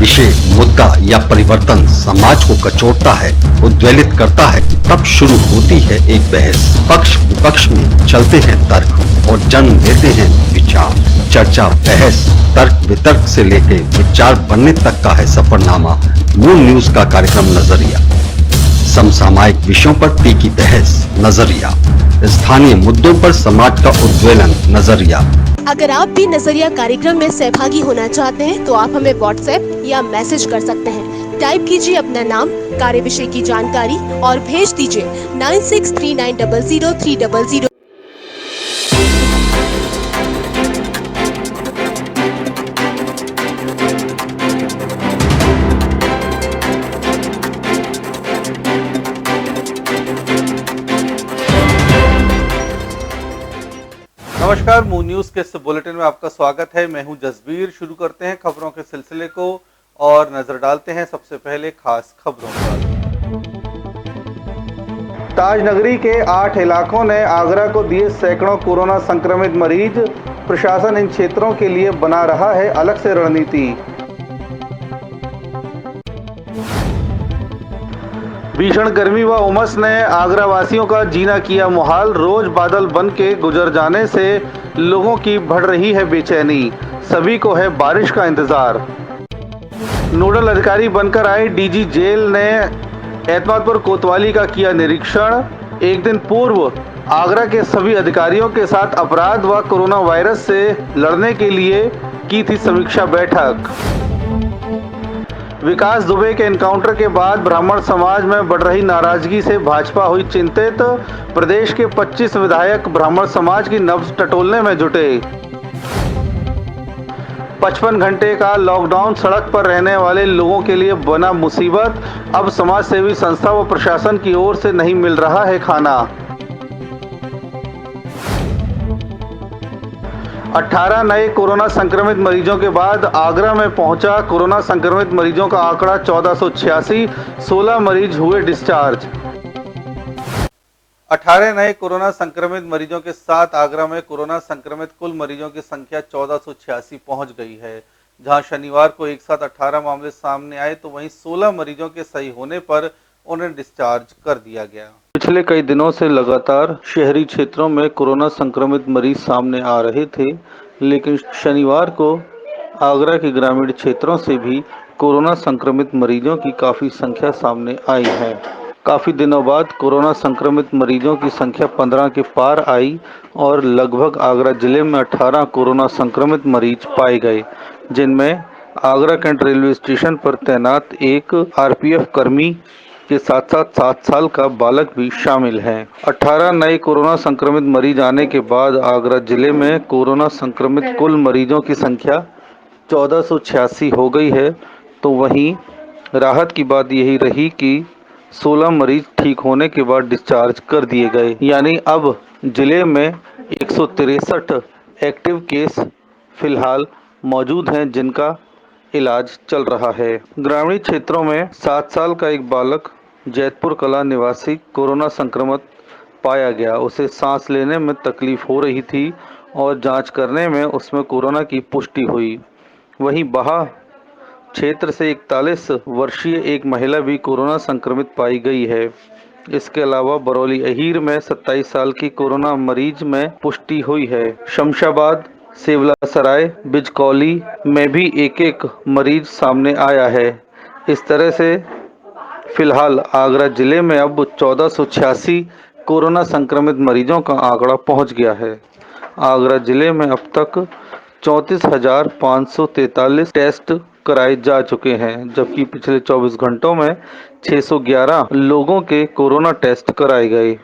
विषय, मुद्दा या परिवर्तन समाज को कचोटता है, उद्वेलित करता है, तब शुरू होती है एक बहस। पक्ष विपक्ष में चलते हैं तर्क और जन्म लेते हैं विचार। चर्चा, बहस, तर्क वितर्क से लेकर विचार बनने तक का है सफरनामा मूल न्यूज का कार्यक्रम नजरिया। समसामयिक विषयों पर तीखी बहस, नजरिया। स्थानीय मुद्दों पर समाज का उद्वेलन, नजरिया। अगर आप भी नजरिया कार्यक्रम में सहभागी होना चाहते हैं तो आप हमें व्हाट्सएप या मैसेज कर सकते हैं। टाइप कीजिए अपना नाम, कार्य विषय की जानकारी और भेज दीजिए 9639000300। नमस्कार, मून न्यूज के इस बुलेटिन में आपका स्वागत है। मैं हूं जसबीर। शुरू करते हैं खबरों के सिलसिले को और नजर डालते हैं सबसे पहले खास खबरों पर। ताजनगरी के 8 इलाकों ने आगरा को दिए सैकड़ों कोरोना संक्रमित मरीज। प्रशासन इन क्षेत्रों के लिए बना रहा है अलग से रणनीति। भीषण गर्मी व उमस ने आगरा वासियों का जीना किया मुहाल। रोज बादल बन के गुजर जाने से लोगों की बढ़ रही है बेचैनी। सभी को है बारिश का इंतजार। नोडल अधिकारी बनकर आए डीजी जेल ने एतमादपुर कोतवाली का किया निरीक्षण। एक दिन पूर्व आगरा के सभी अधिकारियों के साथ अपराध व कोरोना वायरस से लड़ने के लिए की थी समीक्षा बैठक। विकास दुबे के एनकाउंटर के बाद ब्राह्मण समाज में बढ़ रही नाराजगी से भाजपा हुई चिंतित। प्रदेश के 25 विधायक ब्राह्मण समाज की नब्ज टटोलने में जुटे। 55 घंटे का लॉकडाउन सड़क पर रहने वाले लोगों के लिए बना मुसीबत। अब समाज सेवी संस्था व प्रशासन की ओर से नहीं मिल रहा है खाना। 18 नए कोरोना संक्रमित मरीजों के बाद आगरा में पहुंचा कोरोना संक्रमित मरीजों का आंकड़ा 1486। 16 मरीज हुए डिस्चार्ज। 18 नए कोरोना संक्रमित मरीजों के साथ आगरा में कोरोना संक्रमित कुल मरीजों की संख्या 1486 पहुंच गई है। जहां शनिवार को एक साथ 18 मामले सामने आए तो वहीं 16 मरीजों के सही होने पर उन्हें डिस्चार्ज कर दिया गया। पिछले कई दिनों से लगातार शहरी क्षेत्रों में कोरोना संक्रमित मरीज सामने आ रहे थे, लेकिन शनिवार को आगरा के ग्रामीण क्षेत्रों से भी कोरोना संक्रमित मरीजों की काफ़ी संख्या सामने आई है। काफ़ी दिनों बाद कोरोना संक्रमित मरीजों की संख्या 15 के पार आई और लगभग आगरा जिले में 18 कोरोना संक्रमित मरीज पाए गए, जिनमें आगरा कैंट रेलवे स्टेशन पर तैनात एक आरपीएफ कर्मी के साथ साथ 7 साल का बालक भी शामिल है। 18 नए कोरोना संक्रमित मरीज आने के बाद आगरा जिले में कोरोना संक्रमित कुल मरीजों की संख्या 1486 हो गई है। तो वहीं राहत की बात यही रही कि 16 मरीज ठीक होने के बाद डिस्चार्ज कर दिए गए, यानी अब जिले में 163 एक्टिव केस फिलहाल मौजूद हैं जिनका इलाज चल रहा है। ग्रामीण क्षेत्रों में 7 साल का एक बालक जैतपुर कला निवासी कोरोना संक्रमित पाया गया। उसे सांस लेने में तकलीफ हो रही थी और जांच करने में उसमें कोरोना की पुष्टि हुई। वहीं बहा क्षेत्र से 41 वर्षीय एक महिला भी कोरोना संक्रमित पाई गई है। इसके अलावा बरौली अहीर में 27 साल की कोरोना मरीज में पुष्टि हुई है। शमशाबाद, सेवलासराय, बिजकौली में भी एक मरीज सामने आया है। इस तरह से फिलहाल आगरा जिले में अब 1486 कोरोना संक्रमित मरीजों का आंकड़ा पहुंच गया है। आगरा जिले में अब तक 34,543 टेस्ट कराए जा चुके हैं, जबकि पिछले 24 घंटों में 611 लोगों के कोरोना टेस्ट कराए गए।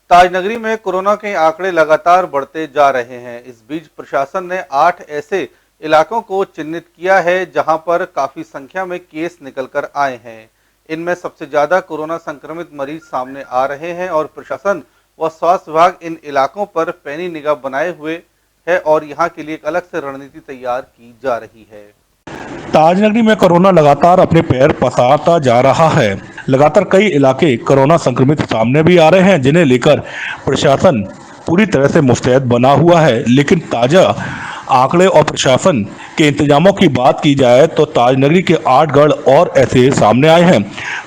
ताजनगरी में कोरोना के आंकड़े लगातार बढ़ते जा रहे हैं। इस बीच प्रशासन ने 8 ऐसे इलाकों को चिन्हित किया है जहां पर काफी संख्या में केस निकल कर आए हैं। इनमें सबसे ज्यादा कोरोना संक्रमित मरीज सामने आ रहे हैं और प्रशासन व स्वास्थ्य विभाग इन इलाकों पर पैनी निगाह बनाए हुए है और यहां के लिए एक अलग से रणनीति तैयार की जा रही है। ताजनगरी में कोरोना लगातार अपने पैर पसारता जा रहा है। लगातार कई इलाके कोरोना संक्रमित सामने भी आ रहे हैं, जिन्हें लेकर प्रशासन पूरी तरह से मुस्तैद बना हुआ है। लेकिन ताजा आंकड़े और प्रशासन के इंतजामों की बात की जाए तो ताजनगरी के 8 गढ़ और ऐसे सामने आए हैं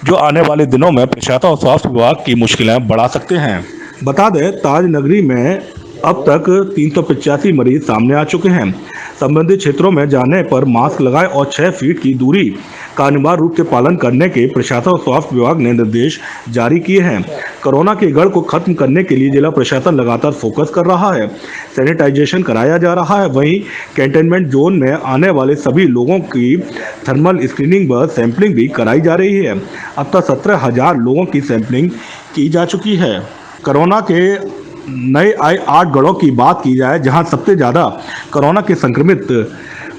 जो आने वाले दिनों में प्रशासन और स्वास्थ्य विभाग की मुश्किलें बढ़ा सकते हैं। बता दें, ताजनगरी में अब तक 385 मरीज सामने आ चुके हैं। संबंधित क्षेत्रों में जाने पर मास्क लगाएं और 6 फीट की दूरी का अनिवार्य रूप से पालन करने के प्रशासन और स्वास्थ्य विभाग ने निर्देश जारी किए हैं। कोरोना के गढ़ को खत्म करने के लिए जिला प्रशासन लगातार फोकस कर रहा है। सैनिटाइजेशन कराया जा रहा है। वहीं कंटेनमेंट जोन में आने वाले सभी लोगों की थर्मल स्क्रीनिंग व सैंपलिंग भी कराई जा रही है। अब तक 17,000 लोगों की सैंपलिंग की जा चुकी है। कोरोना के नए आए 8 गढ़ों की बात की जाए जहां सबसे ज़्यादा कोरोना के संक्रमित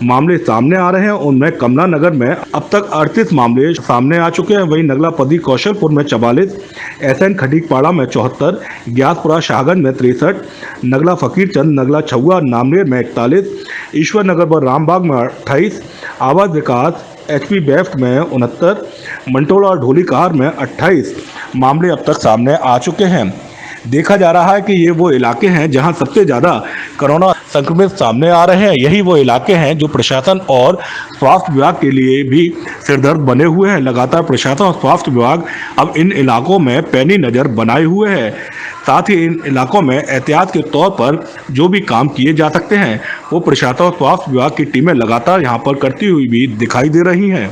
मामले सामने आ रहे हैं, उनमें कमला नगर में अब तक 38 मामले सामने आ चुके हैं। वहीं नगला पदी कौशलपुर में 44, एसएन खटीकपाड़ा में 74, ग्यासपुरा शाहगंज में 63, नगला फकीरचंद, नगला छुआ नामनेर में 41, ईश्वर नगर व रामबाग में 28, आवास विकास एचपी बेफ्ट में 69, मंटोला और ढोलीकहार में 28 मामले अब तक सामने आ चुके हैं। देखा जा रहा है कि ये वो इलाके हैं जहां सबसे ज़्यादा कोरोना संक्रमित सामने आ रहे हैं। यही वो इलाके हैं जो प्रशासन और स्वास्थ्य विभाग के लिए भी सिरदर्द बने हुए हैं। लगातार प्रशासन और स्वास्थ्य विभाग अब इन इलाकों में पैनी नज़र बनाए हुए है। साथ ही इन इलाकों में एहतियात के तौर पर जो भी काम किए जा सकते हैं वो प्रशासन और स्वास्थ्य विभाग की टीमें लगातार यहाँ पर करती हुई भी दिखाई दे रही हैं।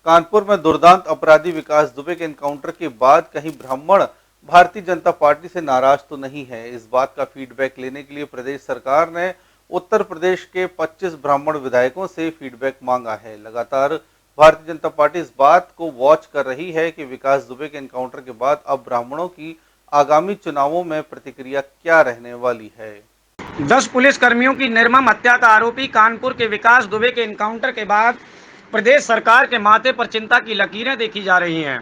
कानपुर में दुर्दांत अपराधी विकास दुबे के एनकाउंटर के बाद कहीं ब्राह्मण भारतीय जनता पार्टी से नाराज तो नहीं है। इस बात का फीडबैक लेने के लिए प्रदेश सरकार ने उत्तर प्रदेश के 25 ब्राह्मण विधायकों से फीडबैक मांगा है। लगातार भारतीय जनता पार्टी इस बात को वॉच कर रही है कि विकास दुबे के एनकाउंटर के बाद अब ब्राह्मणों की आगामी चुनावों में प्रतिक्रिया क्या रहने वाली है। 10 पुलिसकर्मियों की निर्मम हत्या का आरोपी कानपुर के विकास दुबे के एनकाउंटर के बाद प्रदेश सरकार के माथे पर चिंता की लकीरें देखी जा रही हैं।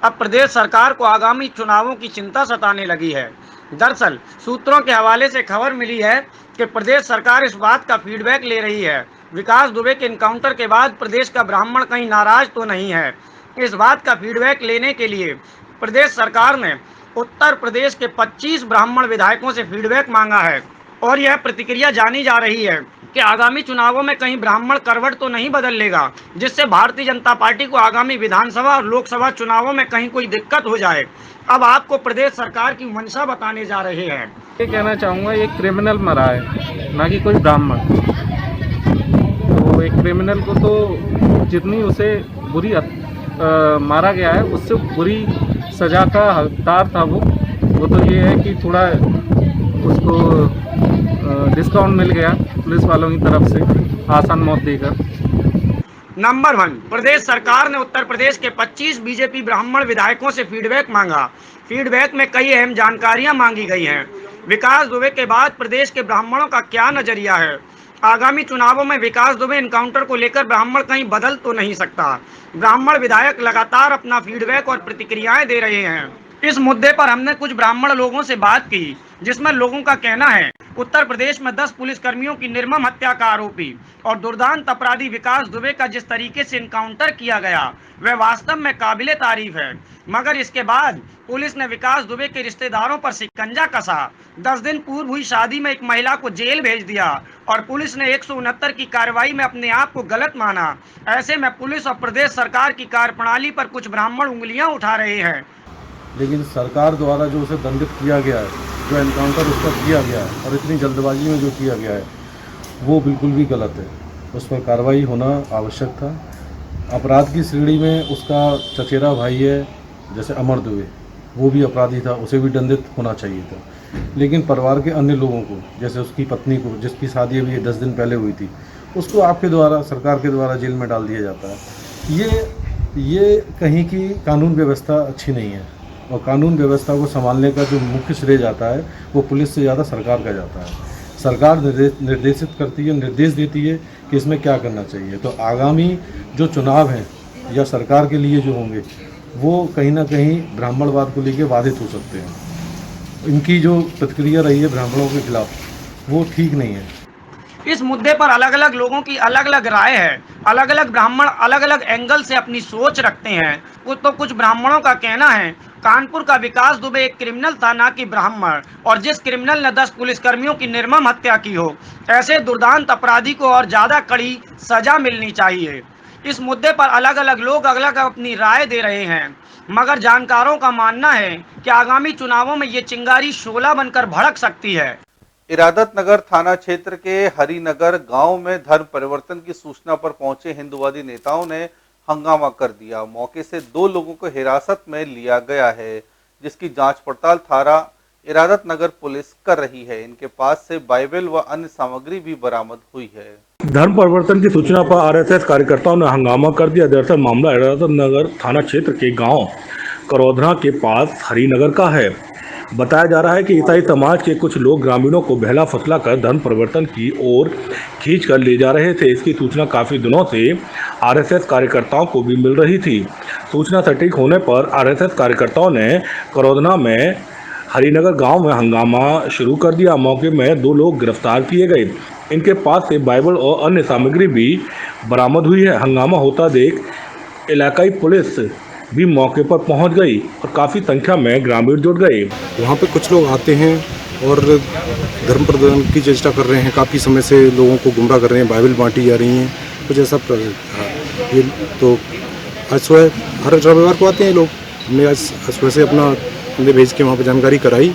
अब प्रदेश सरकार को आगामी चुनावों की चिंता सताने लगी है। दरअसल सूत्रों के हवाले से खबर मिली है कि प्रदेश सरकार इस बात का फीडबैक ले रही है विकास दुबे के एनकाउंटर के बाद प्रदेश का ब्राह्मण कहीं नाराज तो नहीं है। इस बात का फीडबैक लेने के लिए प्रदेश सरकार ने उत्तर प्रदेश के 25 ब्राह्मण विधायकों से फीडबैक मांगा है और यह प्रतिक्रिया जानी जा रही है कि आगामी चुनावों में कहीं ब्राह्मण करवट तो नहीं बदल लेगा, जिससे भारतीय जनता पार्टी को आगामी विधानसभा और लोकसभा चुनावों में कहीं कोई दिक्कत हो जाए। अब आपको प्रदेश सरकार की मंशा बताने जा रहे हैं। ये कहना चाहूँगा, एक क्रिमिनल मरा है, ना कि कोई ब्राह्मण। तो एक क्रिमिनल को तो जितनी उसे बुरी मारा गया है उससे बुरी सजा का हकदार था वो तो ये है कि थोड़ा उसको डिस्काउंट मिल गया पुलिस वालों की तरफ से आसान मौत देकर। नंबर 1, प्रदेश सरकार ने उत्तर प्रदेश के 25 बीजेपी ब्राह्मण विधायकों से फीडबैक मांगा। फीडबैक में कई अहम जानकारियां मांगी गई हैं। विकास दुबे के बाद प्रदेश के ब्राह्मणों का क्या नजरिया है? आगामी चुनावों में विकास दुबे एनकाउंटर को लेकर ब्राह्मण कहीं बदल तो नहीं सकता। ब्राह्मण विधायक लगातार अपना फीडबैक और प्रतिक्रियाएं दे रहे हैं। इस मुद्दे पर हमने कुछ ब्राह्मण लोगों से बात की, जिसमें लोगों का कहना है उत्तर प्रदेश में 10 पुलिसकर्मियों की निर्मम हत्या का आरोपी और दुर्दांत अपराधी विकास दुबे का जिस तरीके से एनकाउंटर किया गया वह वास्तव में काबिले तारीफ है। मगर इसके बाद पुलिस ने विकास दुबे के रिश्तेदारों पर शिकंजा कसा। 10 दिन पूर्व हुई शादी में एक महिला को जेल भेज दिया और पुलिस ने 169 की कार्रवाई में अपने आप को गलत माना। ऐसे में पुलिस और प्रदेश सरकार की कार्यप्रणाली पर कुछ ब्राह्मण उंगलियां उठा रहे हैं। लेकिन सरकार द्वारा जो उसे दंडित किया गया है, जो एनकाउंटर उस पर किया गया है और इतनी जल्दबाजी में जो किया गया है वो बिल्कुल भी गलत है। उस पर कार्रवाई होना आवश्यक था। अपराध की श्रेणी में उसका चचेरा भाई है जैसे अमर दुबे, वो भी अपराधी था, उसे भी दंडित होना चाहिए था। लेकिन परिवार के अन्य लोगों को, जैसे उसकी पत्नी को जिसकी शादी अभी 10 दिन पहले हुई थी, उसको आपके द्वारा, सरकार के द्वारा जेल में डाल दिया जाता है। ये कहीं की कानून व्यवस्था अच्छी नहीं है और कानून व्यवस्था को संभालने का जो मुख्य श्रेय जाता है वो पुलिस से ज़्यादा सरकार का जाता है। सरकार निर्देशित करती है, निर्देश देती है कि इसमें क्या करना चाहिए। तो आगामी जो चुनाव हैं या सरकार के लिए जो होंगे वो कहीं ना कहीं ब्राह्मणवाद को लेकर बाधित हो सकते हैं। इनकी जो प्रतिक्रिया रही है ब्राह्मणों के खिलाफ वो ठीक नहीं है। इस मुद्दे पर अलग अलग लोगों की अलग अलग राय है। अलग अलग ब्राह्मण अलग अलग एंगल से अपनी सोच रखते हैं। कुछ ब्राह्मणों का कहना है कानपुर का विकास दुबे एक क्रिमिनल था, ना कि ब्राह्मण, और जिस क्रिमिनल ने 10 पुलिसकर्मियों की निर्मम हत्या की हो, ऐसे दुर्दांत अपराधी को और ज्यादा कड़ी सजा मिलनी चाहिए। इस मुद्दे पर अलग अलग लोग अलग अपनी राय दे रहे हैं, मगर जानकारों का मानना है कि आगामी चुनावों में ये चिंगारी शोला बनकर भड़क सकती है। इरादत नगर थाना क्षेत्र के हरिनगर गांव में धर्म परिवर्तन की सूचना पर पहुंचे हिंदूवादी नेताओं ने हंगामा कर दिया। मौके से 2 लोगों को हिरासत में लिया गया है, जिसकी जांच पड़ताल थाना इरादत नगर पुलिस कर रही है। इनके पास से बाइबल व अन्य सामग्री भी बरामद हुई है। धर्म परिवर्तन की सूचना पर आरएसएस कार्यकर्ताओं ने हंगामा कर दिया। दरअसल मामला इरादत नगर थाना क्षेत्र के गांव करौधना के पास हरिनगर का है। बताया जा रहा है कि ईसाई समाज के कुछ लोग ग्रामीणों को बहला फुसला कर धर्म परिवर्तन की ओर खींच कर ले जा रहे थे। इसकी सूचना काफ़ी दिनों से आरएसएस कार्यकर्ताओं को भी मिल रही थी। सूचना सटीक होने पर आरएसएस कार्यकर्ताओं ने करौधना में हरिनगर गांव में हंगामा शुरू कर दिया। मौके में 2 लोग गिरफ्तार किए गए। इनके पास से बाइबल और अन्य सामग्री भी बरामद हुई है। हंगामा होता देख इलाकाई पुलिस भी मौके पर पहुंच गई और काफ़ी संख्या में ग्रामीण जुट गए। वहाँ पे कुछ लोग आते हैं और धर्म परिवर्तन की चेष्टा कर रहे हैं। काफ़ी समय से लोगों को गुमराह कर रहे हैं, बाइबल बांटी जा रही हैं, कुछ ऐसा ये तो आज सुबह हर रविवार को आते हैं लोग। हमने आज सुबह से अपना बंदे भेज के वहाँ पर जानकारी कराई,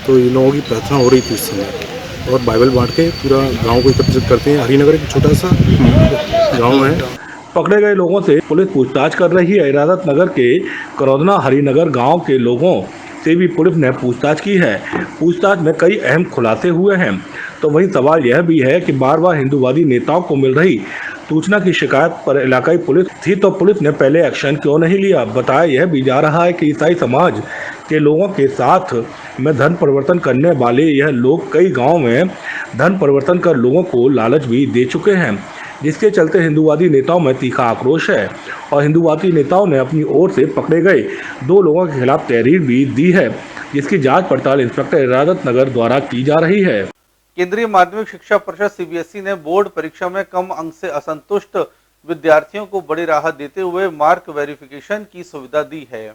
तो इन लोगों की प्रार्थना हो रही थी उस समय, और बाइबल बांट के पूरा गाँव को एकत्रित करते हैं। हरिनगर एक छोटा सा गाँव है। पकड़े गए लोगों से पुलिस पूछताछ कर रही है। इरादत नगर के करौधना हरिनगर गांव के लोगों से भी पुलिस ने पूछताछ की है। पूछताछ में कई अहम खुलासे हुए हैं। तो वहीं सवाल यह भी है कि बार बार हिंदूवादी नेताओं को मिल रही सूचना की शिकायत पर इलाकाई पुलिस थी, तो पुलिस ने पहले एक्शन क्यों नहीं लिया। बताया यह भी जा रहा है कि ईसाई समाज के लोगों के साथ में धर्म परिवर्तन करने वाले यह लोग कई गाँव में धर्म परिवर्तन कर लोगों को लालच भी दे चुके हैं, जिसके चलते हिंदूवादी नेताओं में तीखा आक्रोश है और हिंदूवादी नेताओं ने अपनी ओर से पकड़े गए 2 लोगों के खिलाफ तहरीर भी दी है, जिसकी जांच पड़ताल इंस्पेक्टर इरादत नगर द्वारा की जा रही है। केंद्रीय माध्यमिक शिक्षा परिषद सीबीएसई ने बोर्ड परीक्षा में कम अंक से असंतुष्ट विद्यार्थियों को बड़ी राहत देते हुए मार्क वेरिफिकेशन की सुविधा दी है।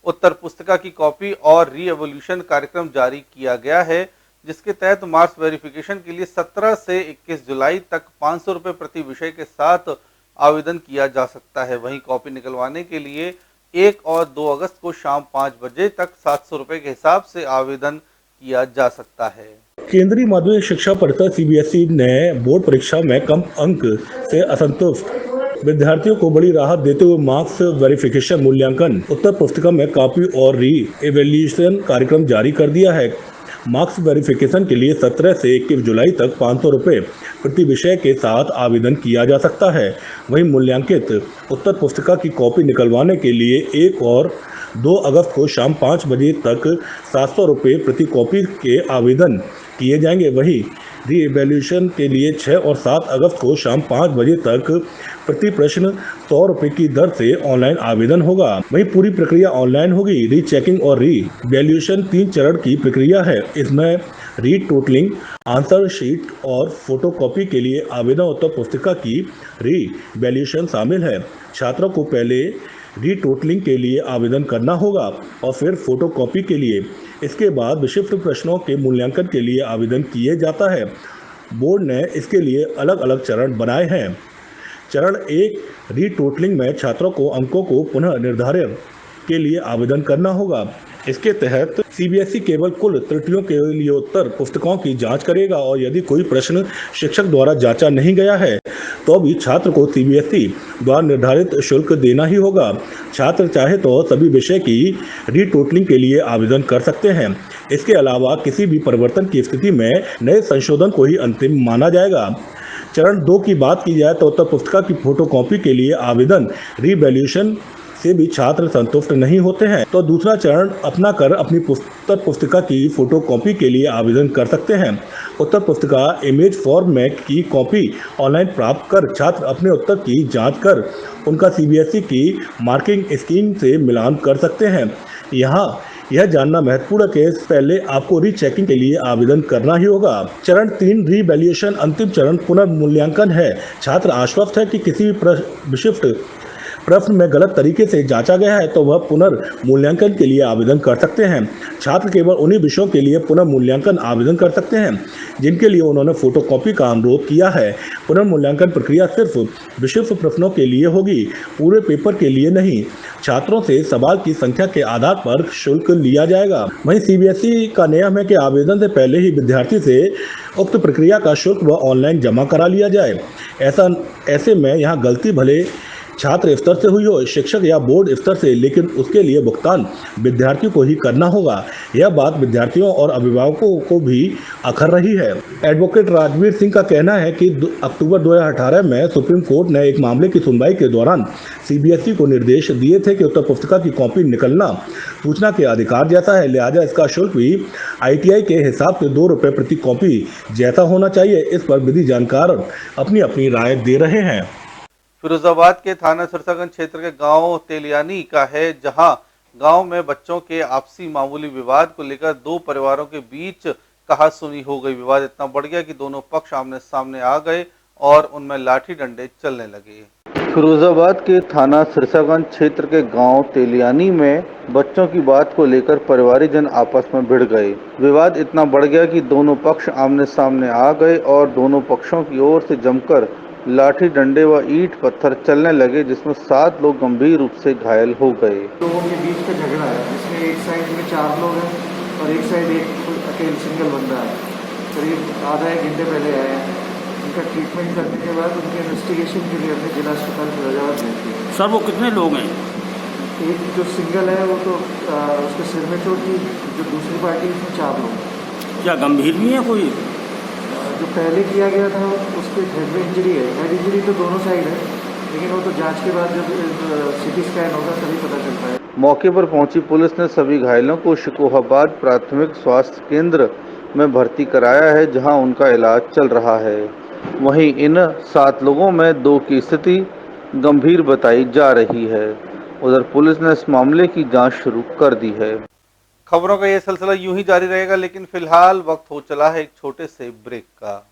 उत्तर पुस्तिका की कॉपी और री एवोल्यूशन कार्यक्रम जारी किया गया है, जिसके तहत मार्क्स वेरिफिकेशन के लिए 17 से 21 जुलाई तक 500 रुपये प्रति विषय के साथ आवेदन किया जा सकता है। वहीं कॉपी निकलवाने के लिए 1 और 2 अगस्त को शाम 5 बजे तक 700 रुपये के हिसाब से आवेदन किया जा सकता है। केंद्रीय माध्यमिक शिक्षा परिषद सीबीएसई ने बोर्ड परीक्षा में कम अंक से असंतुष्ट विद्यार्थियों को बड़ी राहत देते हुए मार्क्स वेरिफिकेशन मूल्यांकन उत्तर पुस्तिका में कॉपी और री एवेल्यूशन कार्यक्रम जारी कर दिया है। मार्क्स वेरिफिकेशन के लिए 17 से 21 जुलाई तक 500 रुपये प्रति विषय के साथ आवेदन किया जा सकता है। वहीं मूल्यांकित उत्तर पुस्तिका की कॉपी निकलवाने के लिए 1 और 2 अगस्त को शाम 5 बजे तक 700 रुपये प्रति कॉपी के आवेदन किए जाएंगे। वहीं री एवेल्यूशन के लिए 6 और 7 अगस्त को शाम 5 बजे तक प्रति प्रश्न 100 रुपये की दर से ऑनलाइन आवेदन होगा। वहीं पूरी प्रक्रिया ऑनलाइन होगी। री चेकिंग और री वैल्यूएशन 3 चरण की प्रक्रिया है। इसमें री टोटलिंग, आंसर शीट और फोटोकॉपी के लिए आवेदन उत्तर पुस्तिका की री वैल्यूएशन शामिल है। छात्रों को पहले री टोटलिंग के लिए आवेदन करना होगा और फिर फोटोकॉपी के लिए। इसके बाद विशिष्ट प्रश्नों के मूल्यांकन के लिए आवेदन किए जाता है। बोर्ड ने इसके लिए अलग अलग चरण बनाए हैं। चरण 1 री टोटलिंग में छात्रों को अंकों को पुनः निर्धारित के लिए आवेदन करना होगा। इसके तहत सीबीएसई केवल कुल त्रुटियों के लिए उत्तर पुस्तिकाओं की जांच करेगा और यदि कोई प्रश्न शिक्षक द्वारा जांचा नहीं गया है तो भी छात्र को सीबीएसई द्वारा निर्धारित शुल्क देना ही होगा। छात्र चाहे तो सभी विषय की री टोटलिंग के लिए आवेदन कर सकते हैं। इसके अलावा किसी भी परिवर्तन की स्थिति में नए संशोधन को ही अंतिम माना जाएगा। चरण 2 की बात की जाए तो उत्तर पुस्तिका की फोटोकॉपी के लिए आवेदन री वैल्यूएशन से भी छात्र संतुष्ट नहीं होते हैं तो दूसरा चरण अपना कर अपनी उत्तर पुस्तिका की फोटोकॉपी के लिए आवेदन कर सकते हैं। उत्तर पुस्तिका इमेज फॉर्म में की कॉपी ऑनलाइन प्राप्त कर छात्र अपने उत्तर की जांच कर उनका सीबीएसई की मार्किंग स्कीम से मिलान कर सकते हैं। यहाँ यह जानना महत्वपूर्ण है कि पहले आपको रीचेकिंग के लिए आवेदन करना ही होगा। चरण 3 री वैल्यूएशन अंतिम चरण पुनर्मूल्यांकन है। छात्र आश्वस्त है कि किसी भी विशिष्ट प्रश्न में गलत तरीके से जांचा गया है तो वह पुनर्मूल्यांकन के लिए आवेदन कर सकते हैं। छात्र केवल उन्हीं विषयों के लिए पुनर्मूल्यांकन आवेदन कर सकते हैं जिनके लिए उन्होंने फोटोकॉपी का अनुरोध किया है। पुनर्मूल्यांकन प्रक्रिया सिर्फ विशिष्ट प्रश्नों के लिए होगी, पूरे पेपर के लिए नहीं। छात्रों से सवाल की संख्या के आधार पर शुल्क लिया जाएगा। वहीं सीबीएसई का नियम है कि आवेदन से पहले ही विद्यार्थी से उक्त प्रक्रिया का शुल्क व ऑनलाइन जमा करा लिया जाए। ऐसे में यहाँ गलती भले छात्र स्तर से हुई हो, शिक्षक या बोर्ड स्तर से, लेकिन उसके लिए भुगतान विद्यार्थियों को ही करना होगा। यह बात विद्यार्थियों और अभिभावकों को भी अखर रही है। एडवोकेट राजवीर सिंह का कहना है कि अक्टूबर 2018 में सुप्रीम कोर्ट ने एक मामले की सुनवाई के दौरान सीबीएसई को निर्देश दिए थे कि उत्तर पुस्तिका की कॉपी निकलना सूचना के अधिकार जैसा है, लिहाजा इसका शुल्क भी ITI के हिसाब से 2 रुपये प्रति कॉपी जैसा होना चाहिए। इस पर विधि जानकार अपनी अपनी राय दे रहे हैं। फिरोजाबाद के थाना सिरसागंज क्षेत्र के गांव तेलियानी का है, जहां गांव में बच्चों के आपसी मामूली विवाद को लेकर 2 परिवारों के बीच कहासुनी हो गई। विवाद इतना बढ़ गया कि दोनों पक्ष आमने सामने आ गए और उनमें लाठी डंडे चलने लगे। फिरोजाबाद के थाना सिरसागंज क्षेत्र के गांव तेलियानी में बच्चों की बात को लेकर परिवारजन आपस में भिड़ गए। विवाद इतना बढ़ गया कि दोनों पक्ष आमने सामने आ गए और दोनों पक्षों की ओर से जमकर लाठी डंडे व ईंट पत्थर चलने लगे, जिसमें 7 लोग गंभीर रूप से घायल हो गए। लोगों के बीच का झगड़ा है, जिसमें एक साइड में 4 लोग हैं और एक साइड एक अकेले सिंगल बंदा है। करीब आधा 1 घंटे पहले आए हैं। उनका ट्रीटमेंट करने के बाद उनके इन्वेस्टिगेशन के लिए हमने जिला अस्पताल फिरोजाबाद भेज दिया। सर वो कितने लोग हैं? एक जो सिंगल है वो तो उसके सिर में चोट थी, जो दूसरी पार्टी उसमें 4 लोग। क्या गंभीर भी है कोई? जो पहले किया गया था उसके हेड में इंजरी है। हेड इंजरी तो दोनों साइड है, लेकिन वो तो जांच के बाद जब CT स्कैन होगा तभी पता चलता है। मौके पर पहुंची पुलिस ने सभी घायलों को शिकोहाबाद प्राथमिक स्वास्थ्य केंद्र में भर्ती कराया है, जहां उनका इलाज चल रहा है। वहीं इन 7 लोगों में 2 की स्थिति गंभीर बताई जा रही है। उधर पुलिस ने इस मामले की जांच शुरू कर दी है। खबरों का यह सिलसिला यूं ही जारी रहेगा, लेकिन फिलहाल वक्त हो चला है एक छोटे से ब्रेक का।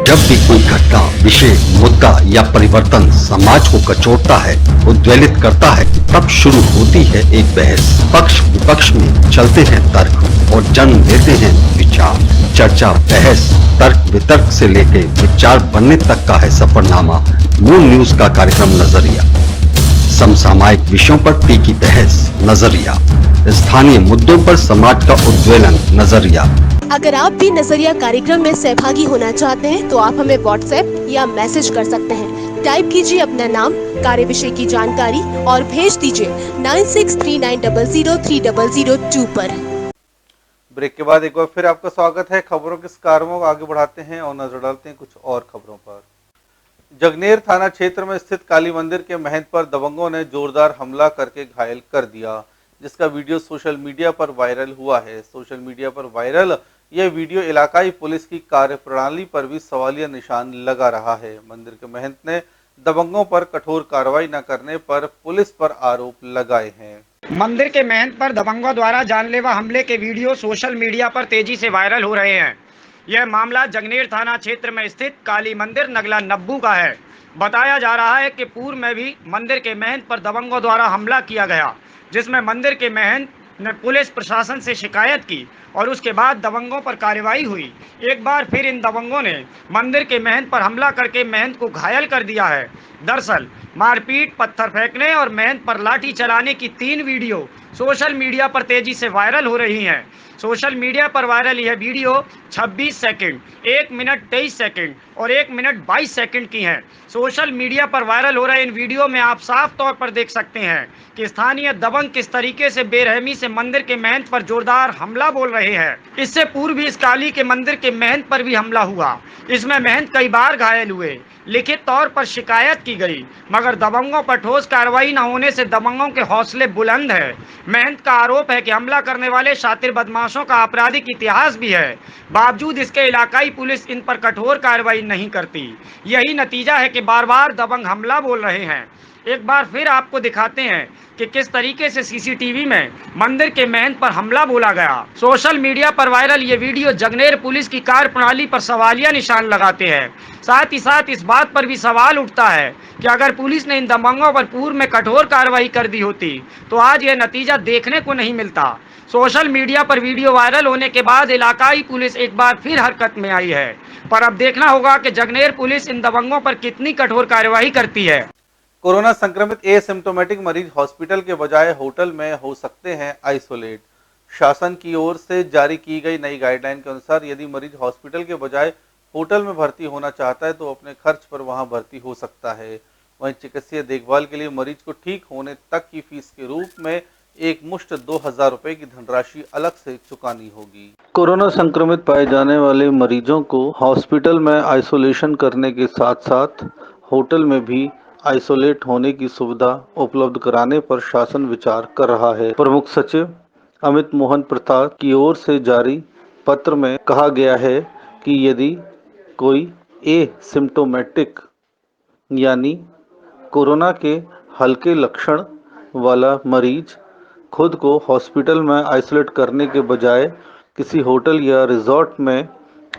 जब भी कोई घटना, विषय, मुद्दा या परिवर्तन समाज को कचोटता है, उद्वेलित करता है, तब शुरू होती है एक बहस। पक्ष विपक्ष में चलते हैं तर्क और जन्म देते हैं विचार। चर्चा, बहस, तर्क वितर्क से लेकर विचार बनने तक का है सफरनामा मूल न्यूज का कार्यक्रम नजरिया। समसामयिक विषयों पर तीखी बहस, नजरिया। स्थानीय मुद्दों पर समाज का उद्वेलन, नजरिया। अगर आप भी नजरिया कार्यक्रम में सहभागी होना चाहते हैं तो आप हमें व्हाट्सएप या मैसेज कर सकते हैं। टाइप कीजिए अपना नाम, कार्य विषय की जानकारी और भेज दीजिए 9639003002 पर। ब्रेक के बाद एक बार फिर आपका स्वागत है। खबरों के कारकों को आगे बढ़ाते हैं और नजर डालते हैं कुछ और खबरों पर। जगनेर थाना क्षेत्र में स्थित काली मंदिर के महंत पर दबंगों ने जोरदार हमला करके घायल कर दिया, जिसका वीडियो सोशल मीडिया पर वायरल हुआ है। सोशल मीडिया पर वायरल यह वीडियो इलाकाई पुलिस की कार्यप्रणाली पर भी सवालिया निशान लगा रहा है। मंदिर के महंत ने दबंगों पर कठोर कार्रवाई न करने पर पुलिस पर आरोप लगाए हैं। मंदिर के महंत पर दबंगों द्वारा जानलेवा हमले के वीडियो सोशल मीडिया पर तेजी से वायरल हो रहे हैं। यह मामला जगनेर थाना क्षेत्र में स्थित काली मंदिर नगला नब्बू का है। बताया जा रहा है कि पूर्व में भी मंदिर के महंत पर दबंगों द्वारा हमला किया गया, जिसमें मंदिर के महंत ने पुलिस प्रशासन से शिकायत की और उसके बाद दबंगों पर कार्रवाई हुई। एक बार फिर इन दबंगों ने मंदिर के महंत पर हमला करके महंत को घायल कर दिया है। दरअसल मारपीट, पत्थर फेंकने और मेहनत पर लाठी चलाने की 3 वीडियो सोशल मीडिया पर तेजी से वायरल हो रही हैं। सोशल मीडिया पर वायरल यह वीडियो 26 सेकंड, 1 मिनट 23 सेकंड और 1 मिनट 22 सेकंड की हैं। सोशल मीडिया पर वायरल हो रहे इन वीडियो में आप साफ तौर पर देख सकते हैं कि स्थानीय दबंग किस तरीके से बेरहमी से मंदिर के महंत पर जोरदार हमला बोल रहे हैं। इससे पूर्व भी इस काली के मंदिर के महंत पर भी हमला हुआ। इसमें महंत कई बार घायल हुए। लिखित तौर पर शिकायत की गई, मगर दबंगों पर ठोस कार्रवाई न होने से दबंगों के हौसले बुलंद है। महंत का आरोप है कि हमला करने वाले शातिर बदमाशों का आपराधिक इतिहास भी है, बावजूद इसके इलाकाई पुलिस इन पर कठोर कार्रवाई नहीं करती। यही नतीजा है कि बार बार दबंग हमला बोल रहे हैं। एक बार फिर आपको दिखाते हैं कि किस तरीके से सीसीटीवी में मंदिर के महंत पर हमला बोला गया। सोशल मीडिया पर वायरल ये वीडियो जगनेर पुलिस की कार्यप्रणाली पर सवालिया निशान लगाते हैं। साथ ही साथ इस बात पर भी सवाल उठता है कि अगर पुलिस ने इन दबंगों पर पूर्व में कठोर कार्रवाई कर दी होती तो आज यह नतीजा देखने को नहीं मिलता। सोशल मीडिया पर वीडियो वायरल होने के बाद इलाकाई पुलिस एक बार फिर हरकत में आई है, पर अब देखना होगा कि जगनेर पुलिस इन दबंगों पर कितनी कठोर कार्रवाई करती है। कोरोना संक्रमित एसिम्टोमेटिक मरीज हॉस्पिटल के बजाय होटल में हो सकते हैं आइसोलेट। शासन की ओर से जारी की गई नई गाइडलाइन के अनुसार यदि मरीज हॉस्पिटल के बजाय होटल में भर्ती होना चाहता है तो अपने खर्च पर वहां भर्ती हो सकता है। वहीं चिकित्सीय देखभाल के लिए मरीज को ठीक होने तक की फीस के रूप में एक मुश्त 2000 रुपए की धनराशि अलग से चुकानी होगी। कोरोना संक्रमित पाए जाने वाले मरीजों को हॉस्पिटल में आइसोलेशन करने के साथ साथ होटल में भी आइसोलेट होने की सुविधा उपलब्ध कराने पर शासन विचार कर रहा है। प्रमुख सचिव अमित मोहन प्रसाद की ओर से जारी पत्र में कहा गया है कि यदि कोई एसिम्टोमेटिक यानी कोरोना के हल्के लक्षण वाला मरीज खुद को हॉस्पिटल में आइसोलेट करने के बजाय किसी होटल या रिजॉर्ट में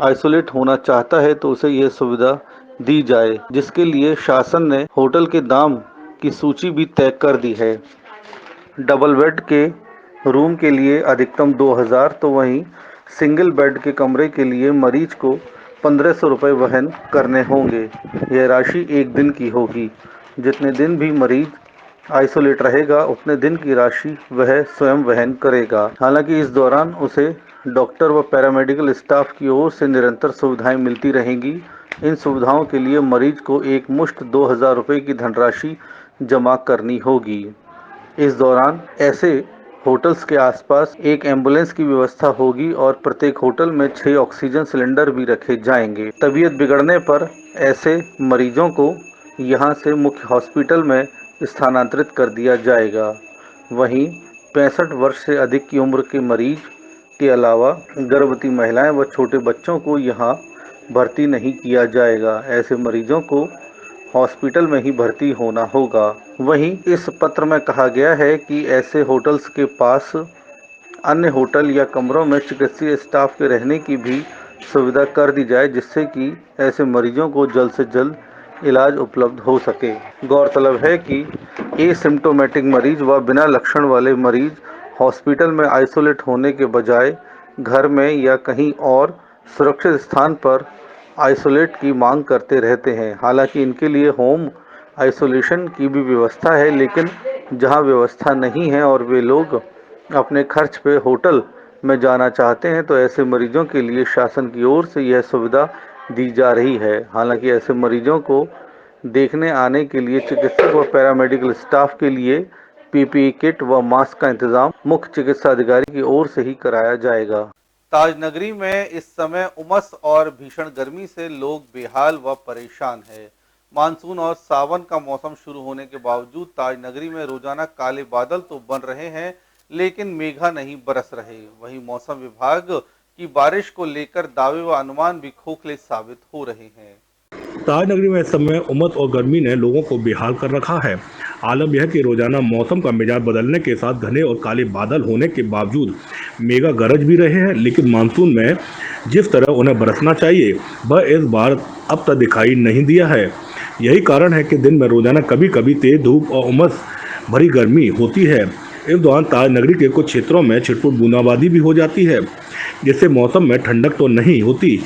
आइसोलेट होना चाहता है तो उसे यह सुविधा दी जाए, जिसके लिए शासन ने होटल के दाम की सूची भी तय कर दी है। डबल बेड के रूम के लिए अधिकतम 2000 तो वहीं सिंगल बेड के कमरे के लिए मरीज को 1500 रुपये वहन करने होंगे। यह राशि एक दिन की होगी। जितने दिन भी मरीज आइसोलेट रहेगा उतने दिन की राशि वह स्वयं वहन करेगा। हालांकि इस दौरान उसे डॉक्टर व पैरामेडिकल स्टाफ की ओर से निरंतर सुविधाएं मिलती रहेंगी। इन सुविधाओं के लिए मरीज को एक मुश्त 2000 रुपये की धनराशि जमा करनी होगी। इस दौरान ऐसे होटल्स के आसपास एक एम्बुलेंस की व्यवस्था होगी और प्रत्येक होटल में 6 ऑक्सीजन सिलेंडर भी रखे जाएंगे। तबीयत बिगड़ने पर ऐसे मरीजों को यहां से मुख्य हॉस्पिटल में स्थानांतरित कर दिया जाएगा। वहीं 65 वर्ष से अधिक की उम्र के मरीज के अलावा गर्भवती महिलाएं व छोटे बच्चों को यहां भर्ती नहीं किया जाएगा। ऐसे मरीजों को हॉस्पिटल में ही भर्ती होना होगा। वहीं इस पत्र में कहा गया है कि ऐसे होटल्स के पास अन्य होटल या कमरों में चिकित्सीय स्टाफ के रहने की भी सुविधा कर दी जाए, जिससे कि ऐसे मरीजों को जल्द से जल्द इलाज उपलब्ध हो सके। गौरतलब है कि एसिम्टोमेटिक मरीज व बिना लक्षण वाले मरीज हॉस्पिटल में आइसोलेट होने के बजाय घर में या कहीं और सुरक्षित स्थान पर आइसोलेट की मांग करते रहते हैं। हालांकि इनके लिए होम आइसोलेशन की भी व्यवस्था है, लेकिन जहां व्यवस्था नहीं है और वे लोग अपने खर्च पे होटल में जाना चाहते हैं तो ऐसे मरीजों के लिए शासन की ओर से यह सुविधा दी जा रही है। हालांकि ऐसे मरीजों को देखने आने के लिए चिकित्सक व पैरामेडिकल स्टाफ के लिए पीपीई किट व मास्क का इंतजाम मुख्य चिकित्सा अधिकारी की ओर से ही कराया जाएगा। ताज नगरी में इस समय उमस और भीषण गर्मी से लोग बेहाल व परेशान है। मानसून और सावन का मौसम शुरू होने के बावजूद ताज नगरी में रोजाना काले बादल तो बन रहे हैं, लेकिन मेघा नहीं बरस रहे। वहीं मौसम विभाग की बारिश को लेकर दावे व अनुमान भी खोखले साबित हो रहे हैं। ताज नगरी में इस समय उमस और गर्मी ने लोगों को बेहाल कर रखा है। आलम यह कि रोजाना मौसम का मिजाज बदलने के साथ घने और काले बादल होने के बावजूद मेघा गरज भी रहे हैं, लेकिन मानसून में जिस तरह उन्हें बरसना चाहिए वह इस बार अब तक दिखाई नहीं दिया है। यही कारण है कि दिन में रोजाना कभी कभी तेज धूप और उमस भरी गर्मी होती है। इस दौरान ताज नगरी के कुछ क्षेत्रों में छिटपुट बूंदाबांदी भी हो जाती है, जिससे मौसम में ठंडक तो नहीं होती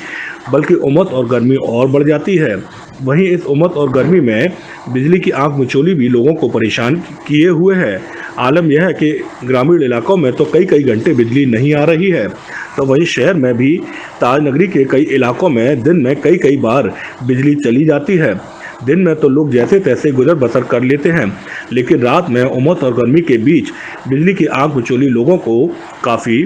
बल्कि उमस और गर्मी और बढ़ जाती है। वहीं इस उमस और गर्मी में बिजली की आंख मिचौली भी लोगों को परेशान किए हुए है। आलम यह है कि ग्रामीण इलाकों में तो कई कई घंटे बिजली नहीं आ रही है, तो वहीं शहर में भी ताजनगरी के कई इलाकों में दिन में कई कई बार बिजली चली जाती है। दिन में तो लोग जैसे तैसे गुजर बसर कर लेते हैं, लेकिन रात में उमस और गर्मी के बीच बिजली की आंख मिचौली लोगों को काफ़ी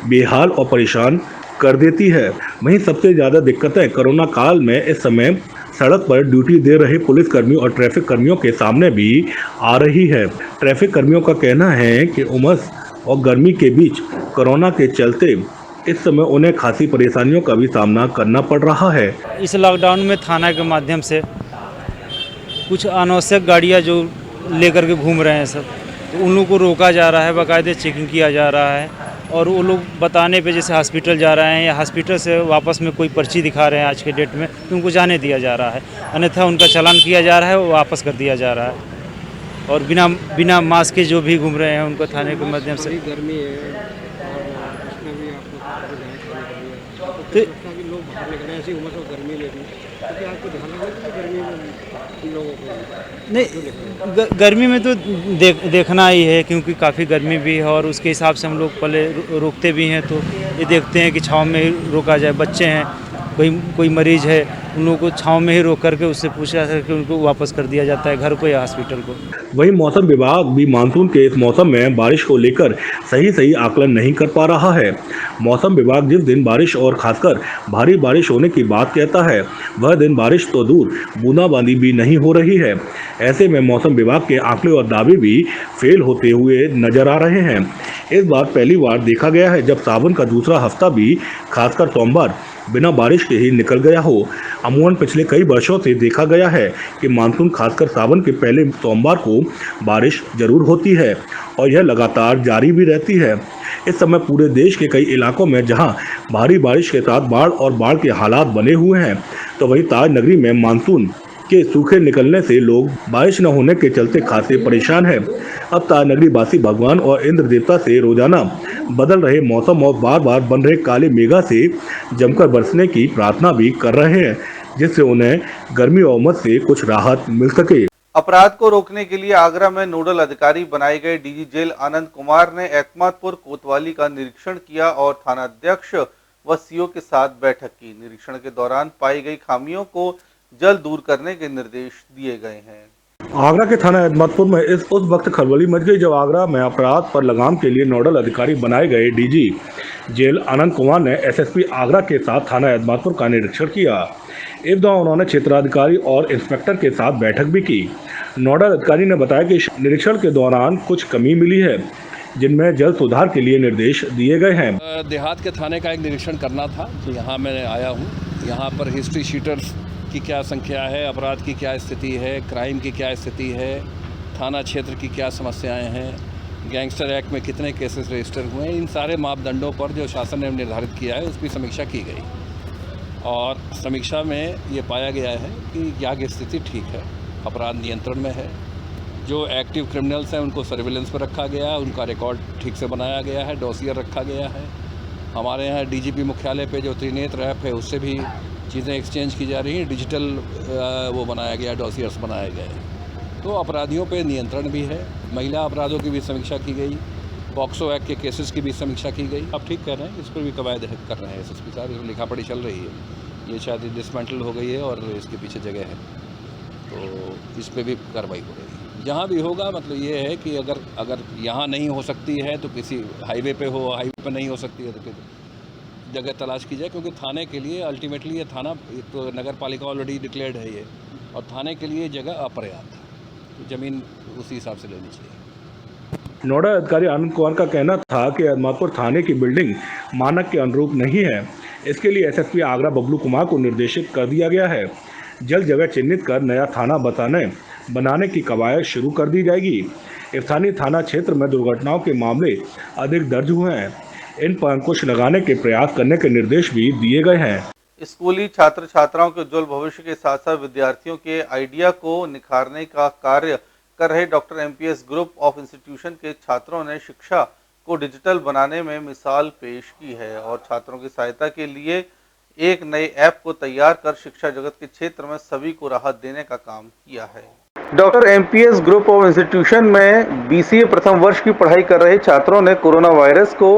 बेहाल और परेशान कर देती है। वहीं सबसे ज़्यादा दिक्कतें कोरोना काल में इस समय सड़क पर ड्यूटी दे रहे पुलिस कर्मियों और ट्रैफिक कर्मियों के सामने भी आ रही है। ट्रैफिक कर्मियों का कहना है कि उमस और गर्मी के बीच कोरोना के चलते इस समय उन्हें खासी परेशानियों का भी सामना करना पड़ रहा है। इस लॉकडाउन में थाना के माध्यम से कुछ अनावश्यक गाड़ियां जो लेकर के घूम रहे हैं सब, तो उन लोगों को रोका जा रहा है, बाकायदे चेकिंग किया जा रहा है। और वो लोग बताने पे जैसे हॉस्पिटल जा रहे हैं या हॉस्पिटल से वापस में कोई पर्ची दिखा रहे हैं आज के डेट में, तो उनको जाने दिया जा रहा है, अन्यथा उनका चालान किया जा रहा है, वो वापस कर दिया जा रहा है। और बिना मास्क के जो भी घूम रहे हैं उनको थाने के माध्यम से गर्मी है और उसमें भी आपको तो लोग बाहर निकले ऐसी उमस और गर्मी में भी, क्योंकि आपको ध्यान रखना है कि गर्मी में इन लोगों को नहीं, गर्मी में तो देखना ही है, क्योंकि काफ़ी गर्मी भी है और उसके हिसाब से हम लोग पहले रोकते भी हैं। तो ये देखते हैं कि छाँव में ही रोका जाए। बच्चे हैं, कोई मरीज है, उन लोगों को छाँव में ही रोक करके उससे पूछा जाता है कि उनको वापस कर दिया जाता है घर को या हॉस्पिटल को। वहीं मौसम विभाग भी मानसून के इस मौसम में बारिश को लेकर सही आकलन नहीं कर पा रहा है। मौसम विभाग जिस दिन बारिश और खासकर भारी बारिश होने की बात कहता है, वह दिन बारिश तो दूर बूंदाबांदी भी नहीं हो रही है। ऐसे में मौसम विभाग के आंकड़े और दावे भी फेल होते हुए नजर आ रहे हैं। इस बार पहली बार देखा गया है जब सावन का दूसरा हफ्ता भी खासकर सोमवार बिना बारिश के ही निकल गया हो। अमूमन पिछले कई वर्षों से देखा गया है कि मानसून खासकर सावन के पहले सोमवार को बारिश जरूर होती है और यह लगातार जारी भी रहती है। इस समय पूरे देश के कई इलाकों में जहां भारी बारिश के साथ बाढ़ और बाढ़ के हालात बने हुए हैं, तो वहीं ताजनगरी में मानसून के सूखे निकलने से लोग बारिश न होने के चलते खासे परेशान हैं। अब ताजनगरी वासी भगवान और इंद्र देवता से रोजाना बदल रहे मौसम और बार बार बन रहे काले मेघा से जमकर बरसने की प्रार्थना भी कर रहे हैं, जिससे उन्हें गर्मी और उमस से कुछ राहत मिल सके। अपराध को रोकने के लिए आगरा में नोडल अधिकारी बनाए गए डीजी जेल आनंद कुमार ने एतमादपुर कोतवाली का निरीक्षण किया और थानाध्यक्ष व सीओ के साथ बैठक की। निरीक्षण के दौरान पाई गई खामियों को जल्द दूर करने के निर्देश दिए गए हैं। आगरा के थाना एतमादपुर में उस वक्त खलबली मच गई जब आगरा में अपराध पर लगाम के लिए नोडल अधिकारी बनाए गए डीजी जेल आनंद कुमार ने एसएसपी आगरा के साथ थाना एतमादपुर का निरीक्षण किया। इस दौरान उन्होंने क्षेत्राधिकारी और इंस्पेक्टर के साथ बैठक भी की। नोडल अधिकारी ने बताया कि निरीक्षण के दौरान कुछ कमी मिली है, जिनमें जल्द सुधार के लिए निर्देश दिए गए हैं। देहात के थाने का एक निरीक्षण करना था, तो यहाँ मैं आया हूँ। यहाँ पर हिस्ट्री शीटर्स की क्या संख्या है, अपराध की क्या स्थिति है, क्राइम की क्या स्थिति है, थाना क्षेत्र की क्या समस्याएं हैं, गैंगस्टर एक्ट में कितने केसेस रजिस्टर हुए हैं, इन सारे मापदंडों पर जो शासन ने निर्धारित किया है उसकी समीक्षा की गई। और समीक्षा में ये पाया गया है कि यहाँ की स्थिति ठीक है, अपराध नियंत्रण में है। जो एक्टिव क्रिमिनल्स हैं उनको सर्विलेंस पर रखा गया है, उनका रिकॉर्ड ठीक से बनाया गया है, डॉसियर रखा गया है। हमारे यहाँ डीजीपी मुख्यालय पे जो त्रिनेत्र ऐप है उससे भी चीज़ें एक्सचेंज की जा रही हैं, डिजिटल वो बनाया गया, डॉसियर्स बनाए गए। तो अपराधियों पे नियंत्रण भी है, महिला अपराधों की भी समीक्षा की गई, पॉक्सो एक्ट के केसेस की भी समीक्षा की गई। अब ठीक कह रहे हैं, इस पर भी कवायद कर रहे हैं एसएसपी साहब, इसमें लिखा पढ़ी चल रही है। ये शायद डिसमेंटल हो गई है और इसके पीछे जगह है, तो इस पर भी कार्रवाई हो रही है। जहाँ भी होगा मतलब ये है कि अगर यहाँ नहीं हो सकती है तो किसी हाईवे पे हो, हाईवे पे नहीं हो सकती है तो फिर जगह तलाश की जाए, क्योंकि थाने के लिए अल्टीमेटली ये थाना तो नगर पालिका ऑलरेडी डिक्लेयर्ड है ये, और थाने के लिए जगह अपर्याप्त है, तो ज़मीन उसी हिसाब से लेनी चाहिए। नोडल अधिकारी आनंद कुमार का कहना था कि एतमादपुर थाने की बिल्डिंग मानक के अनुरूप नहीं है। इसके लिए एसएसपी आगरा बबलू कुमार को निर्देशित कर दिया गया है। जल्द जगह चिन्हित कर नया थाना बनाने की कवायद शुरू कर दी जाएगी। स्थानीय थाना क्षेत्र में दुर्घटनाओं के मामले अधिक दर्ज हुए हैं, इन पर अंकुश लगाने के प्रयास करने के निर्देश भी दिए गए हैं। स्कूली छात्र छात्राओं के उज्जवल भविष्य के साथ साथ विद्यार्थियों के आइडिया को निखारने का कार्य कर रहे doctor MPS group of institution के छात्रों ने शिक्षा को डिजिटल बनाने में मिसाल पेश की है और छात्रों की सहायता के लिए एक नए ऐप को तैयार कर शिक्षा जगत के क्षेत्र में सभी को राहत देने का काम किया है। Doctor MPS group of institution में बीसीए प्रथम वर्ष की पढ़ाई कर रहे छात्रों ने कोरोना वायरस को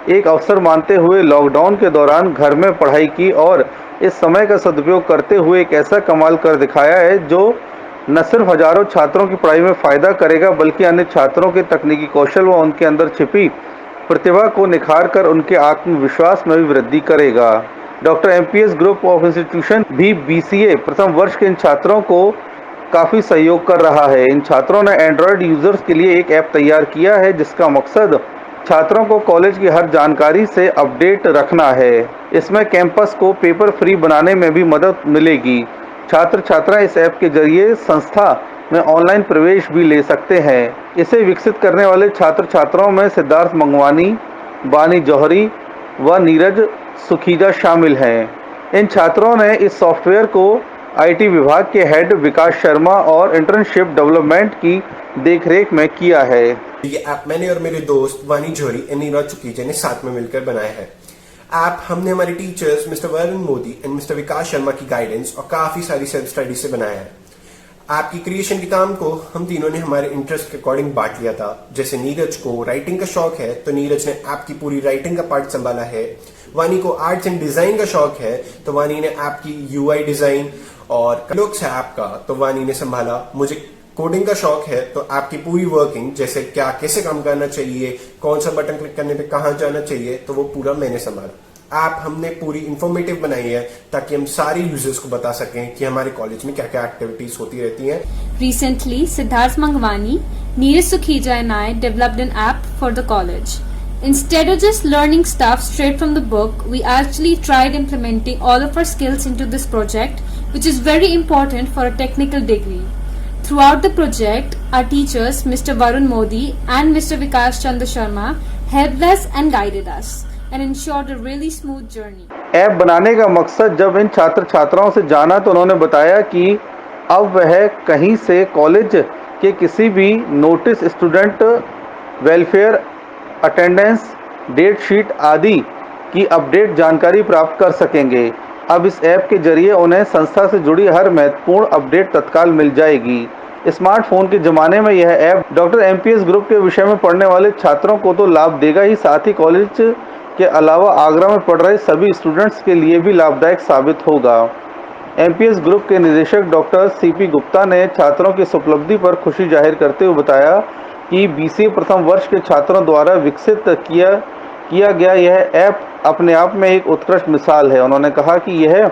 एक अवसर मानते हुए लॉकडाउन के दौरान घर में पढ़ाई की और इस समय का सदुपयोग करते हुए एक ऐसा कमाल कर दिखाया है जो न सिर्फ हजारों छात्रों की पढ़ाई में फायदा करेगा बल्कि अन्य छात्रों के तकनीकी कौशल व उनके अंदर छिपी प्रतिभा को निखार कर उनके आत्मविश्वास में भी वृद्धि करेगा। Doctor MPS group of institution भी बीसीए प्रथम वर्ष के इन छात्रों को काफ़ी सहयोग कर रहा है। इन छात्रों ने एंड्रॉयड यूजर्स के लिए एक ऐप तैयार किया है जिसका मकसद छात्रों को कॉलेज की हर जानकारी से अपडेट रखना है। इसमें कैंपस को पेपर फ्री बनाने में भी मदद मिलेगी। छात्र छात्राएं इस ऐप के जरिए संस्था में ऑनलाइन प्रवेश भी ले सकते हैं। इसे विकसित करने वाले छात्र छात्राओं में सिद्धार्थ मंगवानी, बानी जौहरी व नीरज सुखीजा शामिल हैं। इन छात्रों ने इस सॉफ्टवेयर को आईटी विभाग के हेड विकास शर्मा और इंटर्नशिप डेवलपमेंट की देखरेख में किया है। ये ऐप मैंने और मेरे दोस्त वानी जौहरी और नीरज सुखीजा ने साथ में मिलकर बनाया है। ऐप हमने हमारे teachers mister Varun Modi and mister Vikas Sharma की गाइडेंस और काफी सारी सेल्फ स्टडी से बनाया है। ऐप की क्रिएशन के काम को हम तीनों ने हमारे इंटरेस्ट के अकॉर्डिंग बांट लिया था। जैसे नीरज को राइटिंग का शौक है तो नीरज ने ऐप की पूरी राइटिंग का पार्ट संभाला है। वानी को आर्ट्स एंड डिजाइन का शौक है तो वानी ने ऐप की यूआई डिजाइन और लुक्स है ऐप का तो वानी ने संभाला। मुझे कोडिंग का शौक है तो ऐप की पूरी वर्किंग जैसे क्या कैसे काम करना चाहिए, कौन सा बटन क्लिक करने पे कहाँ जाना चाहिए तो वो पूरा मैंने संभाला। ऐप हमने पूरी इंफॉर्मेटिव बनाई है ताकि हम सारे यूजर्स को बता सकें कि हमारे कॉलेज में क्या क्या एक्टिविटीज होती रहती हैं। Recently, Siddharth Mangwani, Neeraj Sukhija and I developed an app for the college. Instead of just learning stuff straight from the book, we actually tried implementing all of our skills into this project, which is very important for a technical degree. Throughout the project, our teachers, Mr. Varun Modi and Mr. Vikas Chandra Sharma, helped us and guided us and ensured a really smooth journey. App बनाने का मकसद जब इन छात्र छात्राओं से जाना तो उन्होंने बताया कि अब वह कहीं से कॉलेज के किसी भी notice, student welfare, attendance, date sheet आदि की अपडेट जानकारी प्राप्त कर सकेंगे। अब इस ऐप के जरिए उन्हें संस्था से जुड़ी हर महत्वपूर्ण अपडेट तत्काल मिल जाएगी। स्मार्टफोन के ज़माने में यह ऐप डॉक्टर एमपीएस ग्रुप के विषय में पढ़ने वाले छात्रों को तो लाभ देगा ही, साथ ही कॉलेज के अलावा आगरा में पढ़ रहे सभी स्टूडेंट्स के लिए भी लाभदायक साबित होगा। एमपीएस ग्रुप के निदेशक डॉक्टर सीपी गुप्ता ने छात्रों की इस उपलब्धि पर खुशी जाहिर करते हुए बताया कि बीसीए प्रथम वर्ष के छात्रों द्वारा विकसित किया गया यह ऐप अपने आप में एक उत्कृष्ट मिसाल है। उन्होंने कहा कि यह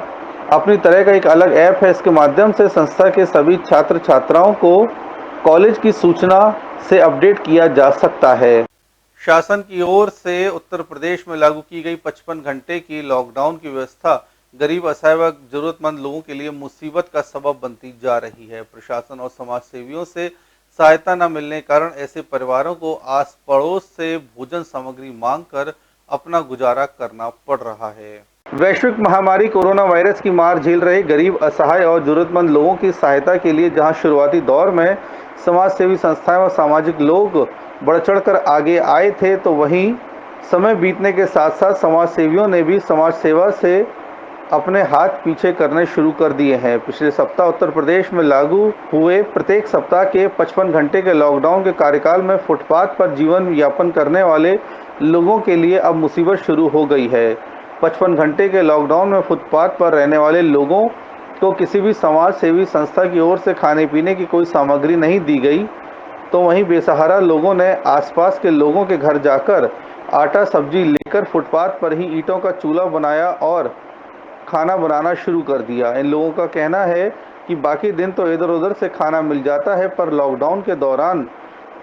अपनी तरह का एक अलग ऐप है। इसके माध्यम से संस्था के सभी छात्र छात्राओं को कॉलेज की सूचना से अपडेट किया जा सकता है। शासन की ओर से उत्तर प्रदेश में लागू की गई 55 घंटे की लॉकडाउन की व्यवस्था गरीब, असहाय व जरूरतमंद लोगों के लिए मुसीबत का सबब बनती जा रही है। प्रशासन और समाज सेवियों से सहायता न मिलने के कारण ऐसे परिवारों को आस पड़ोस से भोजन सामग्री मांग कर अपना गुजारा करना पड़ रहा है। वैश्विक महामारी कोरोना वायरस की मार झेल रहे गरीब, असहाय और जरूरतमंद लोगों की सहायता के लिए जहां शुरुआती दौर में समाज सेवी संस्थाएं और सामाजिक लोग बढ़ चढ़कर आगे आए थे, तो वहीं समय बीतने के साथ साथ समाज सेवियों ने भी समाज सेवा से अपने हाथ पीछे करने शुरू कर दिए हैं। पिछले सप्ताह उत्तर प्रदेश में लागू हुए प्रत्येक सप्ताह के 55 घंटे के लॉकडाउन के कार्यकाल में फुटपाथ पर जीवन यापन करने वाले लोगों के लिए अब मुसीबत शुरू हो गई है। 55 घंटे के लॉकडाउन में फुटपाथ पर रहने वाले लोगों को किसी भी समाज सेवी संस्था की ओर से खाने पीने की कोई सामग्री नहीं दी गई, तो वहीं बेसहारा लोगों ने आसपास के लोगों के घर जाकर आटा सब्जी लेकर फुटपाथ पर ही ईंटों का चूल्हा बनाया और खाना बनाना शुरू कर दिया। इन लोगों का कहना है कि बाकी दिन तो इधर उधर से खाना मिल जाता है, पर लॉकडाउन के दौरान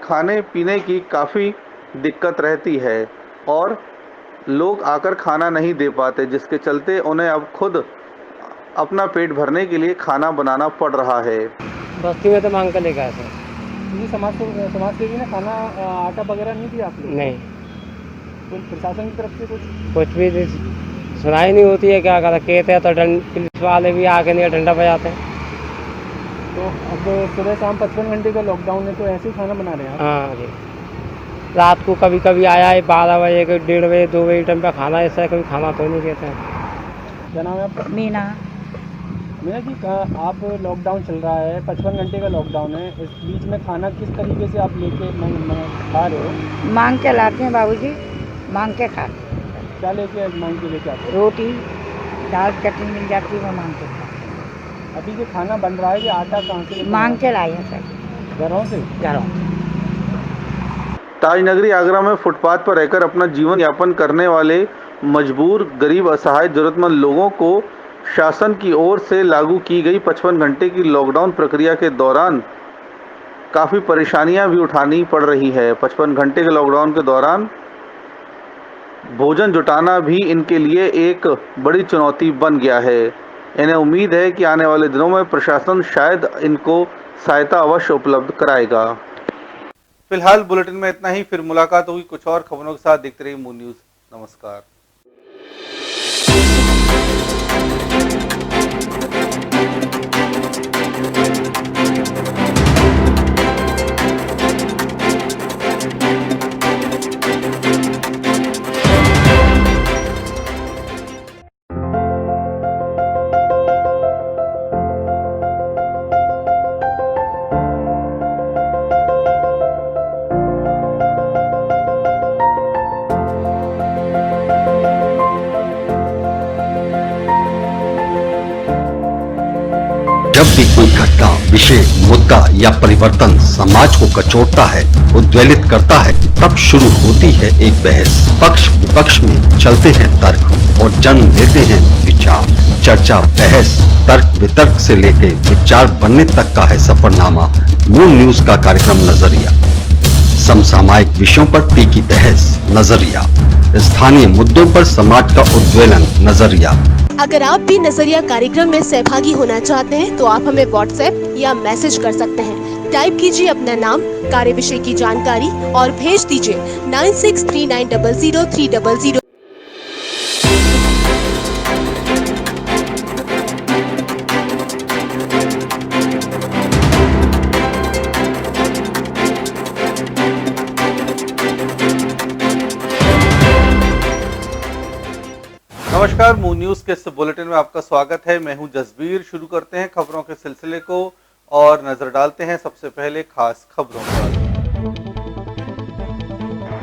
खाने पीने की काफ़ी दिक्कत रहती है और लोग आकर खाना नहीं दे पाते, जिसके चलते उन्हें अब खुद अपना पेट भरने के लिए खाना बनाना पड़ रहा है। बस्ती में तो मांग कर लेकर आए थे। समाज सेवी ने खाना आटा वगैरह नहीं दिया आप लोग? नहीं। तो प्रशासन की तरफ से कुछ भी सुनाई नहीं होती है। क्या कहते हैं तो पुलिस वाले भी आके नहीं डंडा बजाते हैं। तो अब सुबह शाम 55 घंटे का लॉकडाउन है, तो ऐसे ही खाना बना रहे हैं? हाँ जी। रात को कभी कभी आया है 12 बजे, 1:30 बजे, 2 बजे टाइम पे खाना, ऐसा कभी खाना तो नहीं कहते हैं। क्या नाम है आपका? मीना। मेरा जी आप लॉकडाउन चल रहा है, 55 घंटे का लॉकडाउन है, इस बीच में खाना किस तरीके से आप लेके खा रहे हो? मांग के लाते हैं बाबूजी, मांग के खाते हैं। क्या मांग के लेके आते हैं? रोटी दाल चटनी मिल जाती है, वो मांग के खाते हैं। अभी जो खाना बन रहा है ये आटा कहाँ से? मांग के लाए हैं सर, घरों से। ताजनगरी आगरा में फुटपाथ पर रहकर अपना जीवन यापन करने वाले मजबूर, गरीब, असहाय, जरूरतमंद लोगों को शासन की ओर से लागू की गई 55 घंटे की लॉकडाउन प्रक्रिया के दौरान काफ़ी परेशानियां भी उठानी पड़ रही है। 55 घंटे के लॉकडाउन के दौरान भोजन जुटाना भी इनके लिए एक बड़ी चुनौती बन गया है। इन्हें उम्मीद है कि आने वाले दिनों में प्रशासन शायद इनको सहायता अवश्य उपलब्ध कराएगा। फिलहाल बुलेटिन में इतना ही, फिर मुलाकात होगी कुछ और खबरों के साथ। देखते रहिए मून न्यूज़। नमस्कार। जब भी कोई घटना, विषय, मुद्दा या परिवर्तन समाज को कचोटता है, उद्वेलित करता है, तब शुरू होती है एक बहस। पक्ष विपक्ष में चलते हैं तर्क और जन्म लेते हैं विचार। चर्चा, बहस, तर्क वितर्क से लेकर विचार बनने तक का है सफरनामा मून न्यूज का कार्यक्रम नजरिया। समसामयिक विषयों पर तीखी बहस, नजरिया। स्थानीय मुद्दों पर समाज का उद्वेलन, नजरिया। अगर आप भी नजरिया कार्यक्रम में सहभागी होना चाहते हैं तो आप हमें व्हाट्सएप या मैसेज कर सकते हैं। टाइप कीजिए अपना नाम, कार्य विषय की जानकारी और भेज दीजिए 9639000300। नमस्कार, मून न्यूज़ के इस बुलेटिन में आपका स्वागत है। मैं हूं जसबीर। शुरू करते हैं खबरों के सिलसिले को और नजर डालते हैं सबसे पहले खास खबरों पर।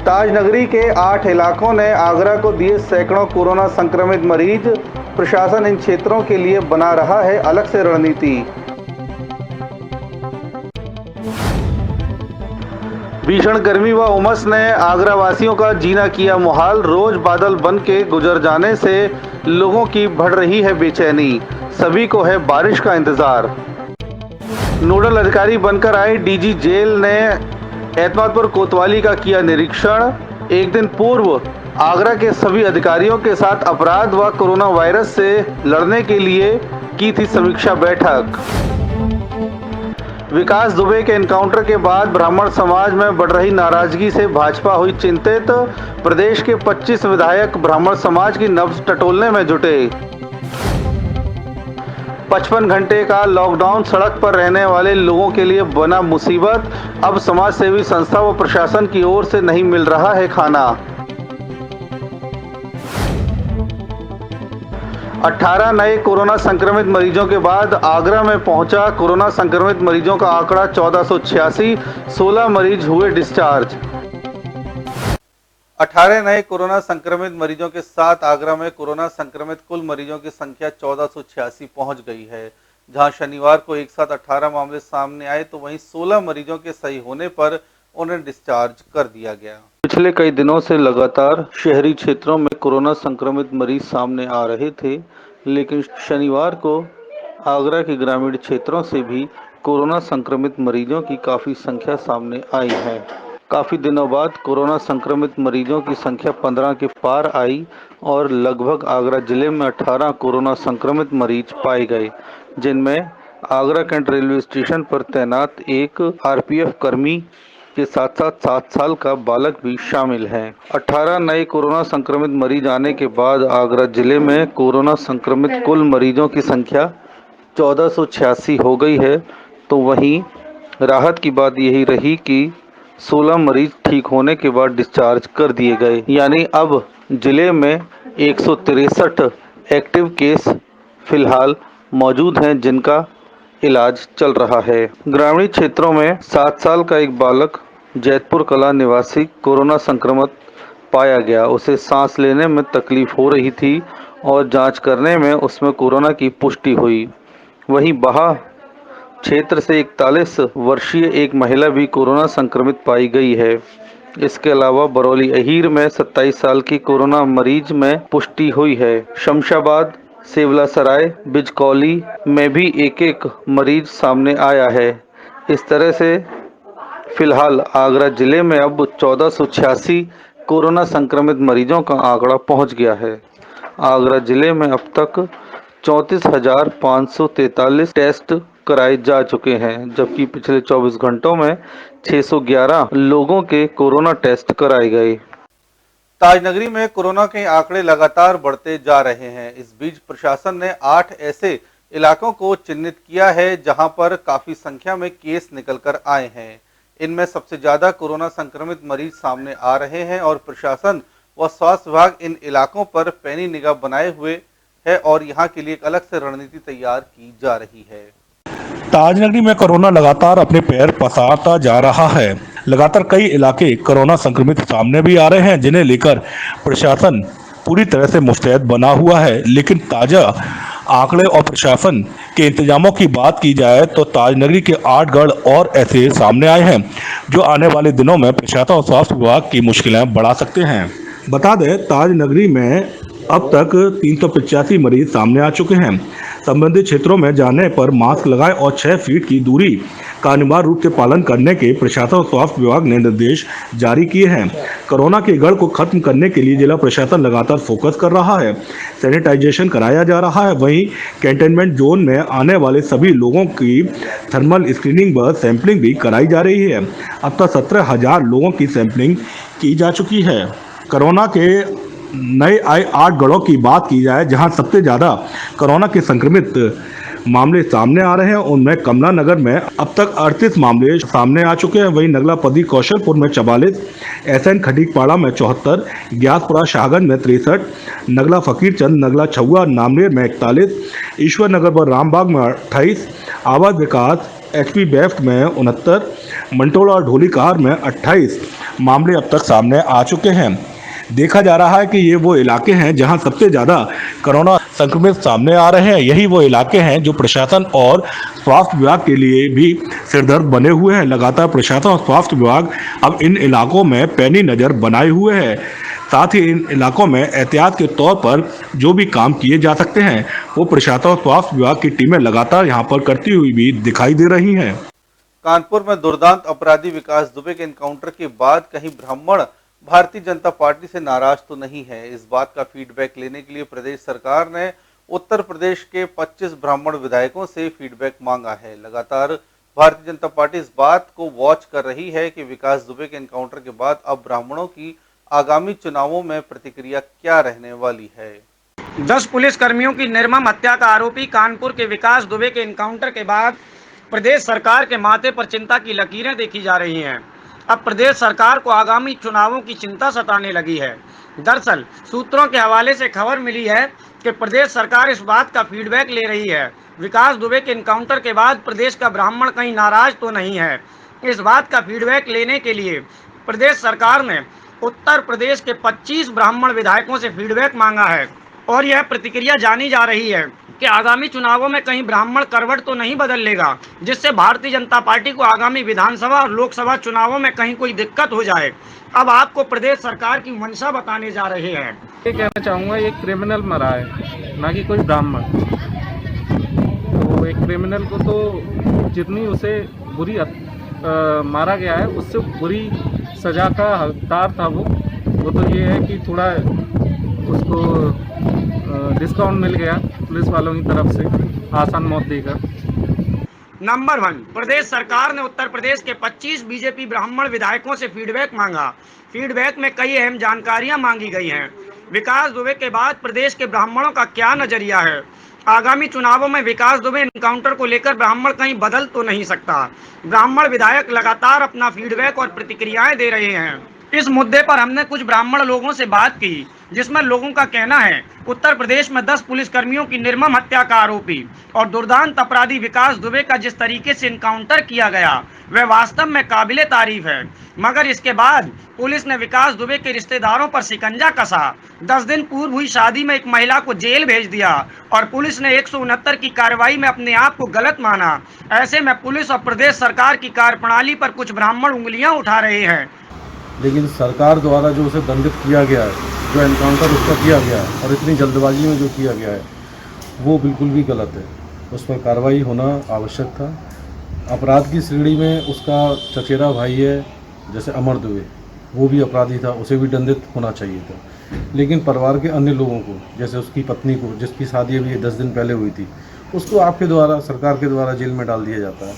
ताजनगरी के 8 इलाकों ने आगरा को दिए सैकड़ों कोरोना संक्रमित मरीज। प्रशासन इन क्षेत्रों के लिए बना रहा है अलग से रणनीति। भीषण गर्मी व उमस ने आगरा वासियों का जीना किया मुहाल। रोज बादल बन के गुजर जाने से लोगों की बढ़ रही है बेचैनी। सभी को है बारिश का इंतजार। नोडल अधिकारी बनकर आए डीजी जेल ने एतमादपुर कोतवाली का किया निरीक्षण। एक दिन पूर्व आगरा के सभी अधिकारियों के साथ अपराध व कोरोना वायरस से लड़ने के लिए की थी समीक्षा बैठक। विकास दुबे के एनकाउंटर के बाद ब्राह्मण समाज में बढ़ रही नाराजगी से भाजपा हुई चिंतित। प्रदेश के 25 विधायक ब्राह्मण समाज की नब्ज टटोलने में जुटे। 55 घंटे का लॉकडाउन सड़क पर रहने वाले लोगों के लिए बना मुसीबत। अब समाज सेवी संस्था व प्रशासन की ओर से नहीं मिल रहा है खाना। 18 नए कोरोना संक्रमित मरीजों के बाद आगरा में पहुंचा कोरोना संक्रमित मरीजों का आंकड़ा 1486। 16 मरीज हुए डिस्चार्ज। 18 नए कोरोना संक्रमित मरीजों के साथ आगरा में कोरोना संक्रमित कुल मरीजों की संख्या 1486 पहुंच गई है। जहां शनिवार को एक साथ 18 मामले सामने आए तो वहीं 16 मरीजों के सही होने पर उन्हें डिस्चार्ज कर दिया गया। पिछले कई दिनों से लगातार शहरी क्षेत्रों में कोरोना संक्रमित मरीज सामने आ रहे थे, लेकिन शनिवार को आगरा के ग्रामीण क्षेत्रों से भी कोरोना संक्रमित मरीजों की काफ़ी संख्या सामने आई है। काफ़ी दिनों बाद कोरोना संक्रमित मरीजों की संख्या 15 के पार आई और लगभग आगरा जिले में 18 कोरोना संक्रमित मरीज पाए गए, जिनमें आगरा कैंट रेलवे स्टेशन पर तैनात एक आरपीएफ कर्मी के साथ साथ 7 साल का बालक भी शामिल है। 18 नए कोरोना संक्रमित मरीज आने के बाद आगरा जिले में कोरोना संक्रमित कुल मरीजों की संख्या 1486 हो गई है। तो वहीं राहत की बात यही रही कि 16 मरीज ठीक होने के बाद डिस्चार्ज कर दिए गए, यानी अब जिले में 163 एक्टिव केस फिलहाल मौजूद हैं जिनका इलाज चल रहा है। ग्रामीण क्षेत्रों में 7 साल का एक बालक जैतपुर कला निवासी कोरोना संक्रमित पाया गया। उसे सांस लेने में तकलीफ हो रही थी और जांच करने में उसमें कोरोना की पुष्टि हुई। वहीं बहा क्षेत्र से 41 वर्षीय एक महिला भी कोरोना संक्रमित पाई गई है। इसके अलावा बरौली अहीर में 27 साल की कोरोना मरीज में पुष्टि हुई है। शमशाबाद, सेवलासराय, बिजकौली में भी एक मरीज सामने आया है। इस तरह से फिलहाल आगरा जिले में अब 1486 कोरोना संक्रमित मरीजों का आंकड़ा पहुंच गया है। आगरा जिले में अब तक 34,543 टेस्ट कराए जा चुके हैं, जबकि पिछले 24 घंटों में 611 लोगों के कोरोना टेस्ट कराए गए। ताजनगरी में कोरोना के आंकड़े लगातार बढ़ते जा रहे हैं। इस बीच प्रशासन ने 8 ऐसे इलाकों को चिन्हित किया है जहां पर काफी संख्या में केस निकलकर आए हैं। इनमें सबसे ज्यादा कोरोना संक्रमित मरीज सामने आ रहे हैं और प्रशासन व स्वास्थ्य विभाग इन इलाकों पर पैनी निगाह बनाए हुए है और यहां के लिए एक अलग से रणनीति तैयार की जा रही है। ताजनगरी में कोरोना लगातार अपने पैर पसारता जा रहा है। लगातार कई इलाके कोरोना संक्रमित सामने भी आ रहे हैं, जिन्हें लेकर प्रशासन पूरी तरह से मुस्तैद बना हुआ है। लेकिन ताजा आंकड़े और प्रशासन के इंतजामों की बात की जाए तो ताजनगरी के 8 गढ़ और ऐसे सामने आए हैं जो आने वाले दिनों में प्रशासन और स्वास्थ्य विभाग की मुश्किलें बढ़ा सकते हैं। बता दें, ताजनगरी में अब तक 385 मरीज सामने आ चुके हैं। संबंधित क्षेत्रों में जाने पर मास्क लगाएं और 6 फीट की दूरी का अनिवार्य रूप से पालन करने के प्रशासन और स्वास्थ्य विभाग ने निर्देश जारी किए हैं। कोरोना के गढ़ को खत्म करने के लिए जिला प्रशासन लगातार फोकस कर रहा है। सैनिटाइजेशन कराया जा रहा है। वहीं कंटेनमेंट जोन में आने वाले सभी लोगों की थर्मल स्क्रीनिंग व सैंपलिंग भी कराई जा रही है। अब तक 17,000 लोगों की सैंपलिंग की जा चुकी है। कोरोना के नए आए 8 गढ़ों की बात की जाए जहां सबसे ज़्यादा कोरोना के संक्रमित मामले सामने आ रहे हैं, उनमें कमला नगर में अब तक 38 मामले सामने आ चुके हैं। वहीं नगला पदी कौशलपुर में 44, एसएन खटीकपाड़ा में 74, ग्यासपुरा शाहगंज में 63, नगला फकीरचंद, नगला छुआ नामनेर में 41, ईश्वर नगर व रामबाग में 28, आवास विकास एचपी बेफ्ट में 69, मंटोला और ढोलीकहार में 28 मामले अब तक सामने आ चुके हैं। देखा जा रहा है कि ये वो इलाके हैं जहां सबसे ज़्यादा कोरोना संक्रमित सामने आ रहे हैं। यही वो इलाके हैं जो प्रशासन और स्वास्थ्य विभाग के लिए भी सिरदर्द बने हुए हैं। लगातार प्रशासन और स्वास्थ्य विभाग अब इन इलाकों में पैनी नज़र बनाए हुए है। साथ ही इन इलाकों में एहतियात के तौर पर जो भी काम किए जा सकते हैं वो प्रशासन और स्वास्थ्य विभाग की टीमें लगातार यहाँ पर करती हुई भी दिखाई दे रही हैं। कानपुर में दुर्दांत अपराधी विकास दुबे के एनकाउंटर के बाद कहीं ब्राह्मण भारतीय जनता पार्टी से नाराज तो नहीं है। इस बात का फीडबैक लेने के लिए प्रदेश सरकार ने उत्तर प्रदेश के 25 ब्राह्मण विधायकों से फीडबैक मांगा है। लगातार भारतीय जनता पार्टी इस बात को वॉच कर रही है कि विकास दुबे के एनकाउंटर के बाद अब ब्राह्मणों की आगामी चुनावों में प्रतिक्रिया क्या रहने वाली है। 10 पुलिसकर्मियों की निर्मम हत्या का आरोपी कानपुर के विकास दुबे के एनकाउंटर के बाद प्रदेश सरकार के माथे पर चिंता की लकीरें देखी जा रही हैं। अब प्रदेश सरकार को आगामी चुनावों की चिंता सताने लगी है। दरअसल सूत्रों के हवाले से खबर मिली है कि प्रदेश सरकार इस बात का फीडबैक ले रही है। विकास दुबे के एनकाउंटर के बाद प्रदेश का ब्राह्मण कहीं नाराज तो नहीं है। इस बात का फीडबैक लेने के लिए प्रदेश सरकार ने उत्तर प्रदेश के 25 ब्राह्मण विधायकों से फीडबैक मांगा है और यह प्रतिक्रिया जानी जा रही है कि आगामी चुनावों में कहीं ब्राह्मण करवट तो नहीं बदल लेगा, जिससे भारतीय जनता पार्टी को आगामी विधानसभा और लोकसभा चुनावों में कहीं कोई दिक्कत हो जाए। अब आपको प्रदेश सरकार की मंशा बताने जा रहे हैं। ये कहना चाहूँगा, एक क्रिमिनल मरा है, ना कि कोई ब्राह्मण। तो एक क्रिमिनल को तो जितनी उसे बुरी मारा गया है उससे बुरी सजा का हकदार था वो तो ये है कि थोड़ा उसको डिस्काउंट मिल गया पुलिस वालों की तरफ से आसान मौत देकर। नंबर 1, प्रदेश सरकार ने उत्तर प्रदेश के 25 बीजेपी ब्राह्मण विधायकों से फीडबैक मांगा। फीडबैक में कई अहम जानकारियां मांगी गई हैं। विकास दुबे के बाद प्रदेश के ब्राह्मणों का क्या नजरिया है? आगामी चुनावों में विकास दुबे एनकाउंटर को लेकर ब्राह्मण कहीं बदल तो नहीं सकता। ब्राह्मण विधायक लगातार अपना फीडबैक और प्रतिक्रियाएं दे रहे हैं। इस मुद्दे पर हमने कुछ ब्राह्मण लोगों से बात की, जिसमें लोगों का कहना है उत्तर प्रदेश में 10 पुलिसकर्मियों की निर्मम हत्या का आरोपी और दुर्दांत अपराधी विकास दुबे का जिस तरीके से इनकाउंटर किया गया वह वास्तव में काबिले तारीफ है। मगर इसके बाद पुलिस ने विकास दुबे के रिश्तेदारों पर शिकंजा कसा, 10 दिन पूर्व हुई शादी में एक महिला को जेल भेज दिया और पुलिस ने 169 की कार्रवाई में अपने आप को गलत माना। ऐसे में पुलिस और प्रदेश सरकार की कार्यप्रणाली पर कुछ ब्राह्मण उंगलियां उठा रहे हैं। लेकिन सरकार द्वारा जो उसे दंडित किया गया है, जो एनकाउंटर उसका किया गया है और इतनी जल्दबाजी में जो किया गया है वो बिल्कुल भी गलत है। उस पर कार्रवाई होना आवश्यक था। अपराध की श्रेणी में उसका चचेरा भाई है जैसे अमर दुबे, वो भी अपराधी था, उसे भी दंडित होना चाहिए था। लेकिन परिवार के अन्य लोगों को, जैसे उसकी पत्नी को जिसकी शादी अभी 10 दिन पहले हुई थी, उसको आपके द्वारा, सरकार के द्वारा जेल में डाल दिया जाता है।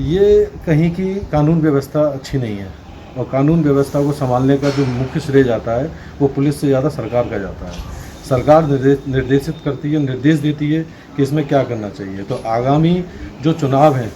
ये कहीं की कानून व्यवस्था अच्छी नहीं है और कानून व्यवस्था को संभालने का जो मुख्य श्रेय जाता है वो पुलिस से ज़्यादा सरकार का जाता है। सरकार निर्देशित करती है, निर्देश देती है कि इसमें क्या करना चाहिए। तो आगामी जो चुनाव हैं